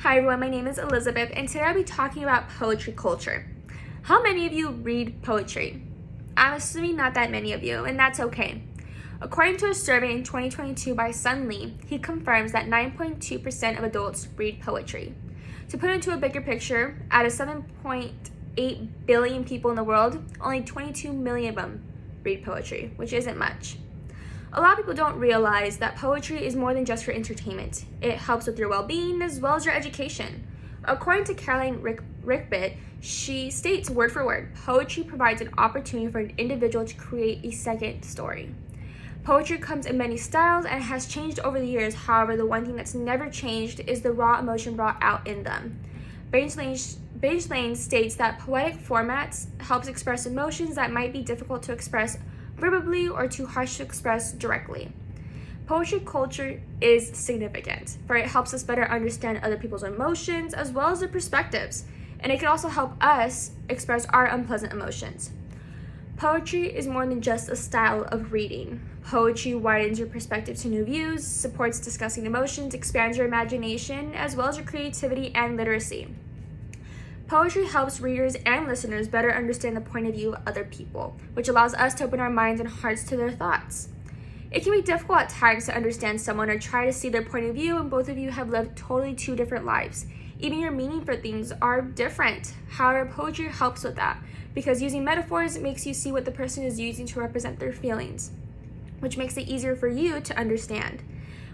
Hi everyone, my name is Elizabeth, and today I'll be talking about poetry culture. How many of you read poetry? I'm assuming not that many of you, and that's okay. According to a survey in 2022 by Sun Lee, he confirms that 9.2% of adults read poetry. To put it into a bigger picture, out of 7.8 billion people in the world, only 22 million of them read poetry, which isn't much. A lot of people don't realize that poetry is more than just for entertainment. It helps with your well-being as well as your education. According to Caroline Rickbit, she states word for word, poetry provides an opportunity for an individual to create a second story. Poetry comes in many styles and has changed over the years. However, the one thing that's never changed is the raw emotion brought out in them. Beige Lane states that poetic formats helps express emotions that might be difficult to express verbally or too harsh to express directly. Poetry culture is significant, for it helps us better understand other people's emotions as well as their perspectives, and it can also help us express our unpleasant emotions. Poetry is more than just a style of reading. Poetry widens your perspective to new views, supports discussing emotions, expands your imagination, as well as your creativity and literacy. Poetry helps readers and listeners better understand the point of view of other people, which allows us to open our minds and hearts to their thoughts. It can be difficult at times to understand someone or try to see their point of view when both of you have lived totally two different lives. Even your meaning for things are different. However, poetry helps with that because using metaphors makes you see what the person is using to represent their feelings, which makes it easier for you to understand.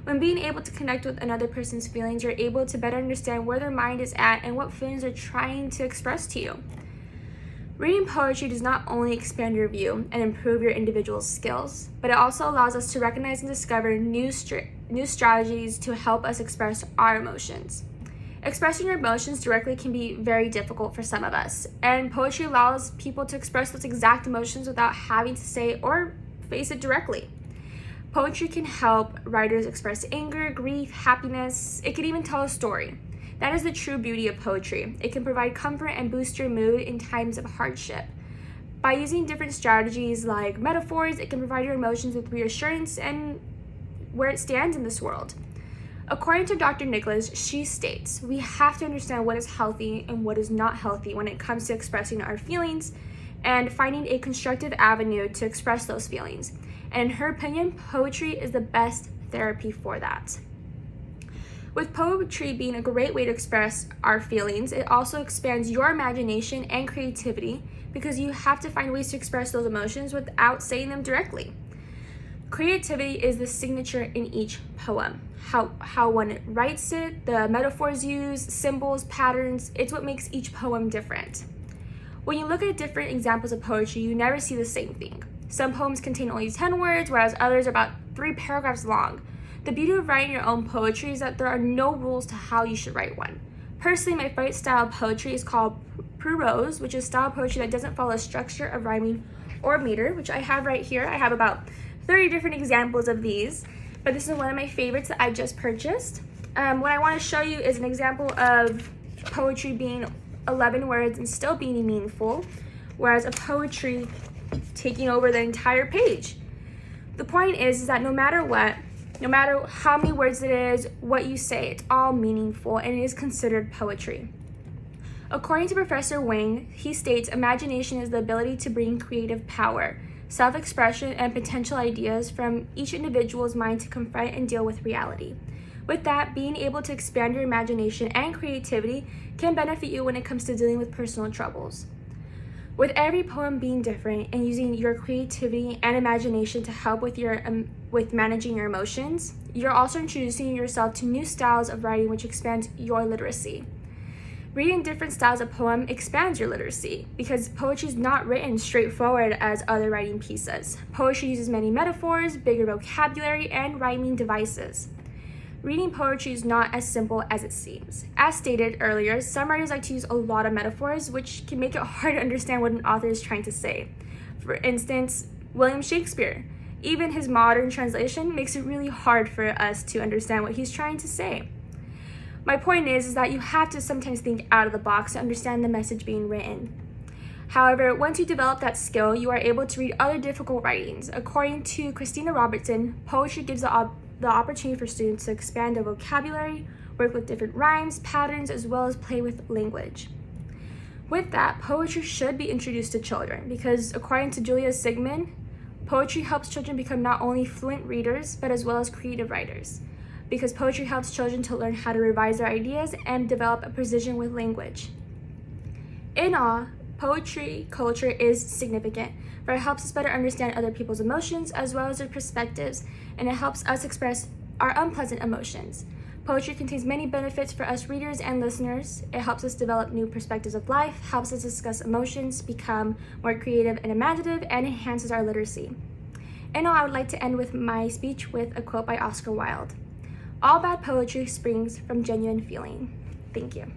When being able to connect with another person's feelings, you're able to better understand where their mind is at and what feelings they're trying to express to you. Reading poetry does not only expand your view and improve your individual skills, but it also allows us to recognize and discover new strategies to help us express our emotions. Expressing your emotions directly can be very difficult for some of us, and poetry allows people to express those exact emotions without having to say or face it directly. Poetry can help writers express anger, grief, happiness. It can even tell a story. That is the true beauty of poetry. It can provide comfort and boost your mood in times of hardship. By using different strategies like metaphors, it can provide your emotions with reassurance and where it stands in this world. According to Dr. Nicholas, she states, we have to understand what is healthy and what is not healthy when it comes to expressing our feelings and finding a constructive avenue to express those feelings. And in her opinion, poetry is the best therapy for that. With poetry being a great way to express our feelings, it also expands your imagination and creativity because you have to find ways to express those emotions without saying them directly. Creativity is the signature in each poem. How one writes it, the metaphors used, symbols, patterns, it's what makes each poem different. When you look at different examples of poetry, you never see the same thing. Some poems contain only 10 words, whereas others are about 3 paragraphs long. The beauty of writing your own poetry is that there are no rules to how you should write one. Personally, my favorite style of poetry is called prose, which is style of poetry that doesn't follow a structure of rhyming or meter, which I have right here. I have about 30 different examples of these, but this is one of my favorites that I just purchased. What I want to show you is an example of poetry being 11 words and still being meaningful, whereas a poetry taking over the entire page. The point is that no matter what, no matter how many words it is, what you say, it's all meaningful and it is considered poetry. According to Professor Wang, he states imagination is the ability to bring creative power, self-expression, and potential ideas from each individual's mind to confront and deal with reality. With that, being able to expand your imagination and creativity can benefit you when it comes to dealing with personal troubles. With every poem being different and using your creativity and imagination to help with managing your emotions, you're also introducing yourself to new styles of writing which expands your literacy. Reading different styles of poem expands your literacy because poetry is not written straightforward as other writing pieces. Poetry uses many metaphors, bigger vocabulary, and rhyming devices. Reading poetry is not as simple as it seems. As stated earlier, some writers like to use a lot of metaphors, which can make it hard to understand what an author is trying to say. For instance, William Shakespeare. Even his modern translation makes it really hard for us to understand what he's trying to say. My point is that you have to sometimes think out of the box to understand the message being written. However, once you develop that skill, you are able to read other difficult writings. According to Christina Robertson, poetry gives the opportunity for students to expand their vocabulary, work with different rhymes, patterns, as well as play with language. With that, poetry should be introduced to children because, according to Julia Sigmund, poetry helps children become not only fluent readers, but as well as creative writers. Because poetry helps children to learn how to revise their ideas and develop a precision with language. In all, poetry culture is significant, for it helps us better understand other people's emotions as well as their perspectives, and it helps us express our unpleasant emotions. Poetry contains many benefits for us readers and listeners. It helps us develop new perspectives of life, helps us discuss emotions, become more creative and imaginative, and enhances our literacy. And I would like to end with my speech with a quote by Oscar Wilde. All bad poetry springs from genuine feeling. Thank you.